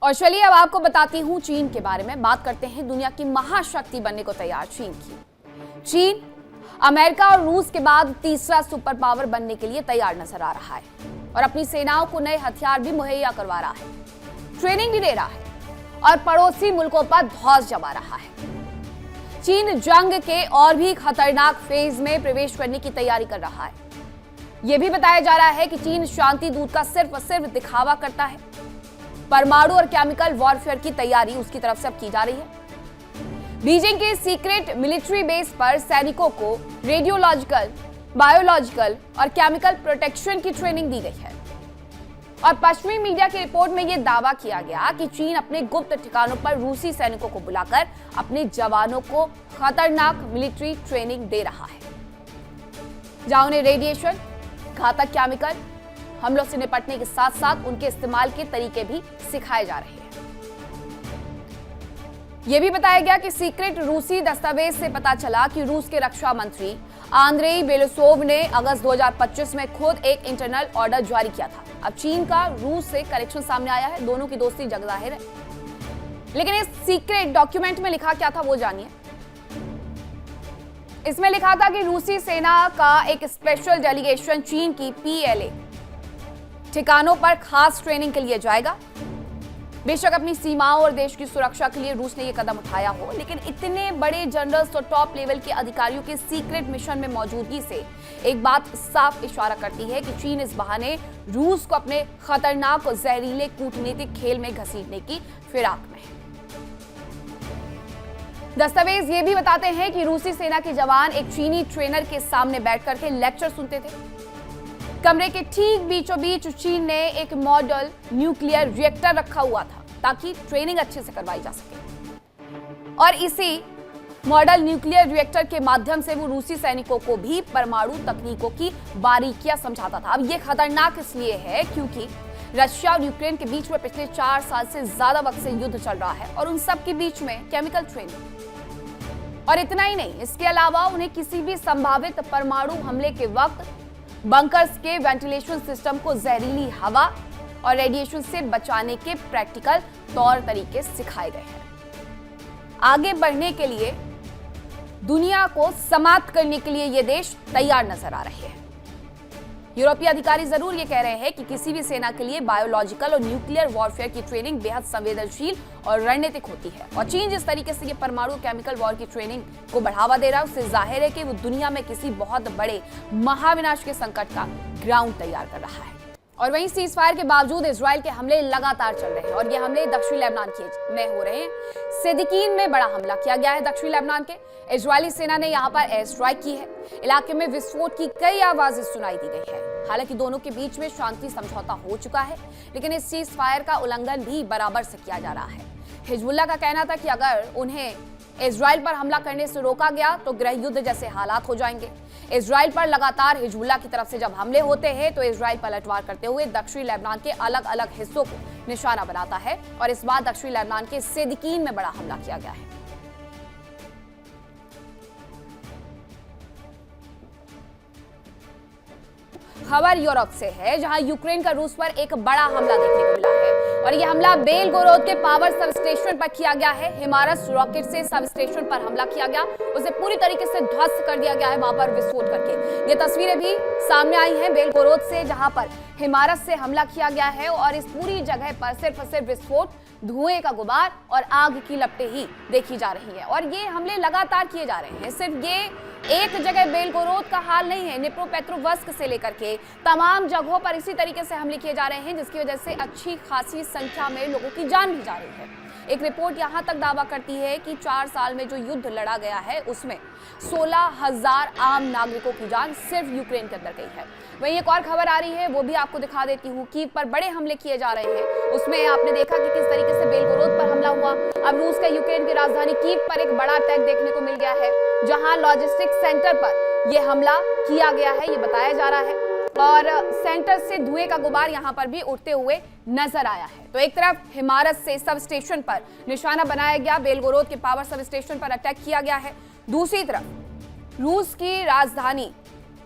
और चलिए अब आपको बताती हूं चीन के बारे में। बात करते हैं दुनिया की महाशक्ति बनने को तैयार चीन की। चीन अमेरिका और रूस के बाद तीसरा सुपर पावर बनने के लिए तैयार नजर आ रहा है और अपनी सेनाओं को नए हथियार भी मुहैया करवा रहा है, ट्रेनिंग भी दे रहा है और पड़ोसी मुल्कों पर धौंस जमा रहा है। चीन जंग के और भी खतरनाक फेज में प्रवेश करने की तैयारी कर रहा है। यह भी बताया जा रहा है कि चीन शांति दूत का सिर्फ और सिर्फ दिखावा करता है। परमाणु और केमिकल वॉरफेयर की तैयारी उसकी तरफ से अब की जा रही है। बीजिंग के सीक्रेट मिलिट्री बेस पर सैनिकों को रेडियोलॉजिकल, बायोलॉजिकल और केमिकल प्रोटेक्शन की ट्रेनिंग दी गई है और पश्चिमी मीडिया की रिपोर्ट में यह दावा किया गया कि चीन अपने गुप्त ठिकानों पर रूसी सैनिकों को बुलाकर अपने जवानों को खतरनाक मिलिट्री ट्रेनिंग दे रहा है, जहां उन्हें रेडिएशन, घातक केमिकल हमलों से निपटने के साथ साथ उनके इस्तेमाल के तरीके भी सिखाए जा रहे हैं। यह भी बताया गया कि सीक्रेट रूसी दस्तावेज से पता चला कि रूस के रक्षा मंत्री आंद्रेई बेलोसोव ने अगस्त 2025 में खुद एक इंटरनल ऑर्डर जारी किया था। अब चीन का रूस से कनेक्शन सामने आया है, दोनों की दोस्ती जग जाहिर है। लेकिन इस सीक्रेट डॉक्यूमेंट में लिखा क्या था वो जानिए। इसमें लिखा था कि रूसी सेना का एक स्पेशल डेलीगेशन चीन की PLA ठिकानों पर खास ट्रेनिंग के लिए जाएगा। बेशक अपनी सीमाओं और देश की सुरक्षा के लिए रूस ने यह कदम उठाया हो, लेकिन इतने बड़े जनरल्स और टॉप लेवल के अधिकारियों के सीक्रेट मिशन में मौजूदगी से एक बात साफ इशारा करती है कि चीन इस बहाने रूस को अपने खतरनाक और जहरीले कूटनीतिक खेल में घसीटने की फिराक में है। दस्तावेज ये भी बताते हैं कि रूसी सेना के जवान एक चीनी ट्रेनर के सामने बैठ करके लेक्चर सुनते थे। कमरे के ठीक बीचों बीच चीन ने एक मॉडल न्यूक्लियर रिएक्टर रखा हुआ था ताकि ट्रेनिंग अच्छे से करवाई जा सके और इसी मॉडल न्यूक्लियर रिएक्टर के माध्यम से वो रूसी सैनिकों को भी परमाणु तकनीकों की बारीकियां समझाता था। अब ये खतरनाक इसलिए है क्योंकि रशिया और यूक्रेन के बीच में पिछले 4 साल से ज्यादा वक्त से युद्ध चल रहा है और उन सब के बीच में केमिकल ट्रेनिंग। और इतना ही नहीं, इसके अलावा उन्हें किसी भी संभावित परमाणु हमले के वक्त बंकर्स के वेंटिलेशन सिस्टम को जहरीली हवा और रेडिएशन से बचाने के प्रैक्टिकल तौर तरीके सिखाए गए हैं। आगे बढ़ने के लिए, दुनिया को समाप्त करने के लिए ये देश तैयार नजर आ रहे हैं। यूरोपीय अधिकारी जरूर ये कह रहे हैं कि किसी भी सेना के लिए बायोलॉजिकल और न्यूक्लियर वॉरफेयर की ट्रेनिंग बेहद संवेदनशील और रणनीतिक होती है और चीन जिस तरीके से ये परमाणु केमिकल वॉर की ट्रेनिंग को बढ़ावा दे रहा है उससे जाहिर है कि वो दुनिया में किसी बहुत बड़े महाविनाश के संकट का ग्राउंड तैयार कर रहा है। और वहीं सीज फायर के बावजूद इजराइल के हमले लगातार चल रहे हैं और ये हमले दक्षिणी लेबनान में हो रहे हैं। सिद्दीकीन में बड़ा हमला किया गया है दक्षिणी लेबनान के। इजरायली सेना ने यहां पर एयर स्ट्राइक की है। इलाके में विस्फोट की कई आवाजें सुनाई दी गई है। हालांकि दोनों के बीच में शांति समझौता हो चुका है, लेकिन इस सीज फायर का उल्लंघन भी बराबर से किया जा रहा है। हिजबुल्लाह का कहना था कि अगर उन्हें इजराइल पर हमला करने से रोका गया तो गृह युद्ध जैसे हालात हो जाएंगे। इजराइल पर लगातार हिजबुल्लाह की तरफ से जब हमले होते हैं तो इजराइल पलटवार करते हुए दक्षिणी लेबनान के अलग अलग हिस्सों को निशाना बनाता है और इस बार दक्षिणी लेबनान के सिद्दीकीन में बड़ा हमला किया गया है। खबर यूरोप से है, जहां यूक्रेन का रूस पर एक बड़ा हमला देखने को मिला है और यह हमला बेलगोरोद के पावर सब स्टेशन पर किया गया है। हिमारस रॉकेट से सब स्टेशन पर हमला किया गया, उसे पूरी तरीके से ध्वस्त कर दिया गया है वहां पर विस्फोट करके। ये तस्वीरें भी सामने आई हैं बेलगोरोद से, जहां पर हिमारस से हमला किया गया है और इस पूरी जगह पर सिर्फ और सिर्फ विस्फोट, धुएं का गुबार और आग की लपटें ही देखी जा रही है और ये हमले लगातार किए जा रहे हैं। सिर्फ ये एक जगह बेलगोरोद का हाल नहीं है, निप्रोपेट्रोवस्क से लेकर के तमाम जगहों पर इसी तरीके से हमले किए जा रहे हैं, जिसकी वजह से अच्छी खासी संख्या में लोगों की जान भी जा रही है। एक रिपोर्ट यहां तक दावा करती है कि 4 साल में जो युद्ध लड़ा गया है उसमें 16,000 आम नागरिकों की जान सिर्फ यूक्रेन के अंदर गई है। वहीं एक और खबर आ रही है, वो भी आपको दिखा देती हूँ। कीव पर बड़े हमले किए जा रहे हैं, उसमें आपने देखा कि किस तरीके से बेलगोरोद पर हमला हुआ। अब रूस का यूक्रेन की राजधानी कीव पर एक बड़ा अटैक देखने को मिल गया है, जहां लॉजिस्टिक्स सेंटर पर यह हमला किया गया है, ये बताया जा रहा है और सेंटर से धुएं का गुबार यहां पर भी उठते हुए नजर आया है। तो एक तरफ हिमारस से सब स्टेशन पर निशाना बनाया गया, बेलगोरोद के पावर सब स्टेशन पर अटैक किया गया है। दूसरी तरफ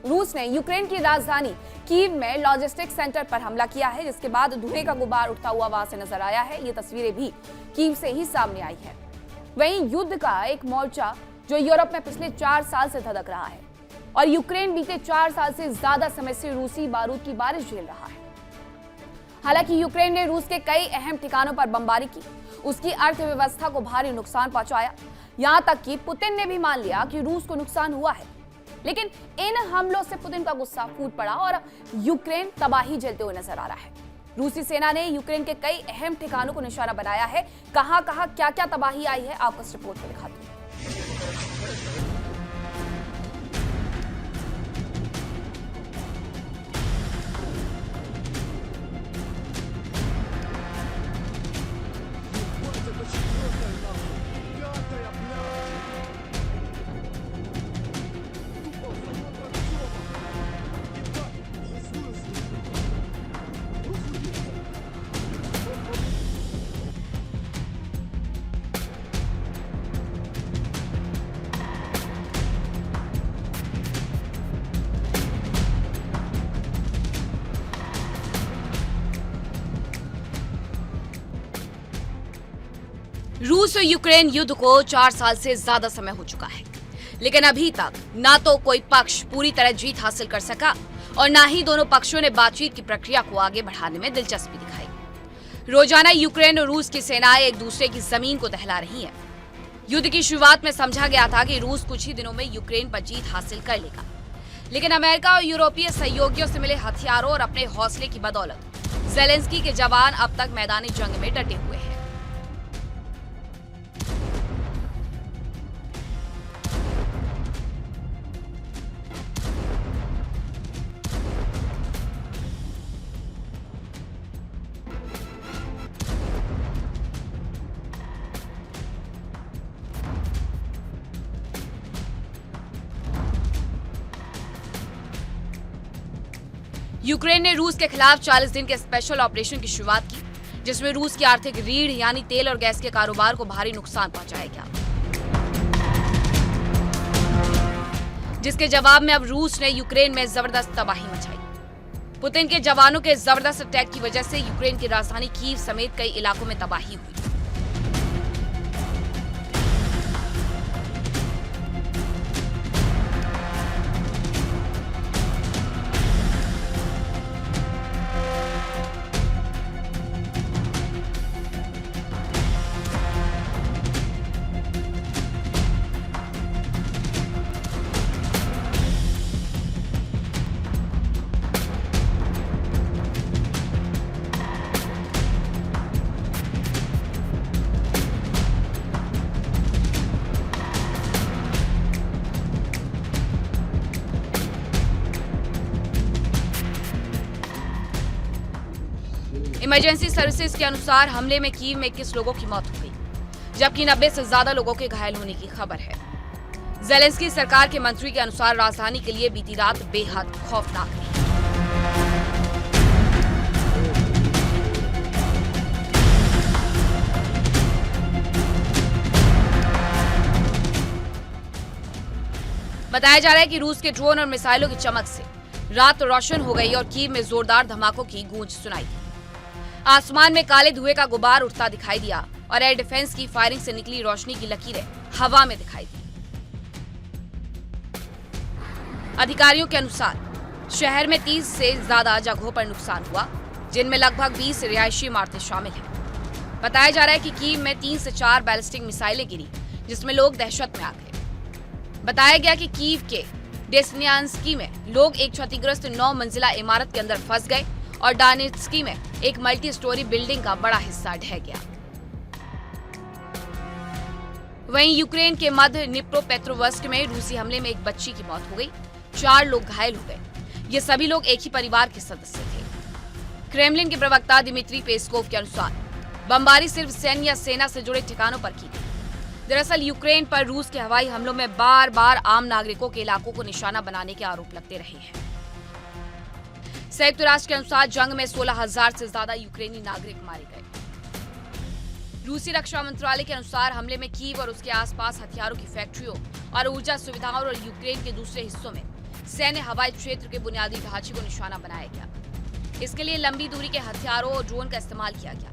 रूस ने यूक्रेन की राजधानी कीव में लॉजिस्टिक सेंटर पर हमला किया है, जिसके बाद धुएं का गुबार उठता हुआ वहां से नजर आया है। ये तस्वीरें भी कीव से ही सामने आई है। वहीं युद्ध का एक मोर्चा जो यूरोप में पिछले 4 साल से धधक रहा है और यूक्रेन बीते 4 साल से ज्यादा समय से रूसी बारूद की बारिश झेल रहा है। हालांकि यूक्रेन ने रूस के कई अहम ठिकानों पर बमबारी की, उसकी अर्थव्यवस्था को भारी नुकसान पहुंचाया। यहां तक कि पुतिन ने भी मान लिया कि रूस को नुकसान हुआ है, लेकिन इन हमलों से पुतिन का गुस्सा फूट पड़ा और यूक्रेन तबाही झेलते हुए नजर आ रहा है। रूसी सेना ने यूक्रेन के कई अहम ठिकानों को निशाना बनाया है। कहां कहां क्या क्या तबाही आई है, आपको इस रिपोर्ट में दिखाती हूं। रूस और यूक्रेन युद्ध को 4 साल से ज्यादा समय हो चुका है, लेकिन अभी तक ना तो कोई पक्ष पूरी तरह जीत हासिल कर सका और ना ही दोनों पक्षों ने बातचीत की प्रक्रिया को आगे बढ़ाने में दिलचस्पी दिखाई। रोजाना यूक्रेन और रूस की सेनाएं एक दूसरे की जमीन को दहला रही हैं। युद्ध की शुरुआत में समझा गया था कि रूस कुछ ही दिनों में यूक्रेन पर जीत हासिल कर लेगा, लेकिन अमेरिका और यूरोपीय सहयोगियों से मिले हथियारों और अपने हौसले की बदौलत ज़ेलेंस्की के जवान अब तक मैदानी जंग में डटे हुए हैं। यूक्रेन ने रूस के खिलाफ 40 दिन के स्पेशल ऑपरेशन की शुरुआत की, जिसमें रूस की आर्थिक रीढ़ यानी तेल और गैस के कारोबार को भारी नुकसान पहुंचाया गया, जिसके जवाब में अब रूस ने यूक्रेन में जबरदस्त तबाही मचाई। पुतिन के जवानों के जबरदस्त अटैक की वजह से यूक्रेन की राजधानी कीव समेत कई इलाकों में तबाही हुई। इमरजेंसी सर्विसेज के अनुसार हमले में कीव में 21 लोगों की मौत हो गई, जबकि 90 से ज्यादा लोगों के घायल होने की खबर है। ज़ेलेंस्की सरकार के मंत्री के अनुसार राजधानी के लिए बीती रात बेहद खौफनाक रही। बताया जा रहा है कि रूस के ड्रोन और मिसाइलों की चमक से रात रोशन हो गई और कीव में जोरदार धमाकों की गूंज सुनाई दी। आसमान में काले धुएं का गुबार उठता दिखाई दिया और एयर डिफेंस की फायरिंग से निकली रोशनी की लकीरें हवा में दिखाई दी। अधिकारियों के अनुसार शहर में 30 से ज्यादा जगहों पर नुकसान हुआ, जिनमें लगभग 20 रिहायशी इमारतें शामिल हैं। बताया जा रहा है कि कीव में 3 से 4 बैलिस्टिक मिसाइलें गिरी, जिसमें लोग दहशत में आ गए। बताया गया कि कीव के डेस्नियान्स्की में लोग एक क्षतिग्रस्त 9 मंजिला इमारत के अंदर फंस गए और डानित्स्की में एक मल्टी स्टोरी बिल्डिंग का बड़ा हिस्सा ढह गया। वहीं यूक्रेन के मध्य निप्रोपेट्रोवस्क में रूसी हमले में एक बच्ची की मौत हो गई, 4 लोग घायल हो गए। ये सभी लोग एक ही परिवार के सदस्य थे। क्रेमलिन के प्रवक्ता दिमित्री पेस्कोव के अनुसार बमबारी सिर्फ सैन्य या सेना से जुड़े ठिकानों पर की गई। दरअसल यूक्रेन पर रूस के हवाई हमलों में बार बार आम नागरिकों के इलाकों को निशाना बनाने के आरोप लगते रहे हैं। संयुक्त राष्ट्र के अनुसार जंग में 16,000 से ज्यादा यूक्रेनी नागरिक मारे गए। रूसी रक्षा मंत्रालय के अनुसार हमले में कीव और उसके आसपास हथियारों की फैक्ट्रियों और ऊर्जा सुविधाओं और यूक्रेन के दूसरे हिस्सों में सैन्य हवाई क्षेत्र के बुनियादी ढांचे को निशाना बनाया गया। इसके लिए लंबी दूरी के हथियारों और ड्रोन का इस्तेमाल किया गया।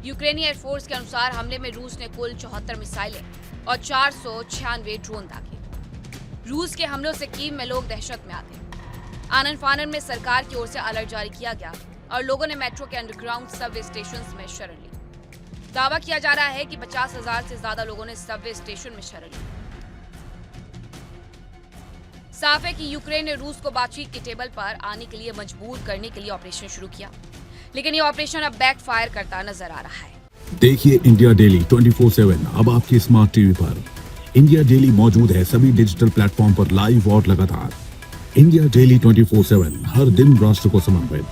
यूक्रेनी एयरफोर्स के अनुसार हमले में रूस ने कुल 74 मिसाइलें और 496 ड्रोन दागे। रूस के हमलों से कीव में लोग दहशत में आते। आनन फानन में सरकार की ओर से अलर्ट जारी किया गया और लोगों ने मेट्रो के अंडरग्राउंड सबवे स्टेशंस में शरण ली। दावा किया जा रहा है कि 50,000 से ज्यादा लोगों ने सबवे स्टेशन में शरण ली। साफ है कि यूक्रेन ने रूस को बातचीत के टेबल पर आने के लिए मजबूर करने के लिए ऑपरेशन शुरू किया, लेकिन ये ऑपरेशन अब बैकफायर करता नजर आ रहा है। देखिए इंडिया डेली 24/7 अब आपके स्मार्ट टीवी पर। इंडिया डेली मौजूद है सभी डिजिटल प्लेटफॉर्म पर लाइव और लगातार। इंडिया डेली 24/7 हर दिन राष्ट्र को समर्पित।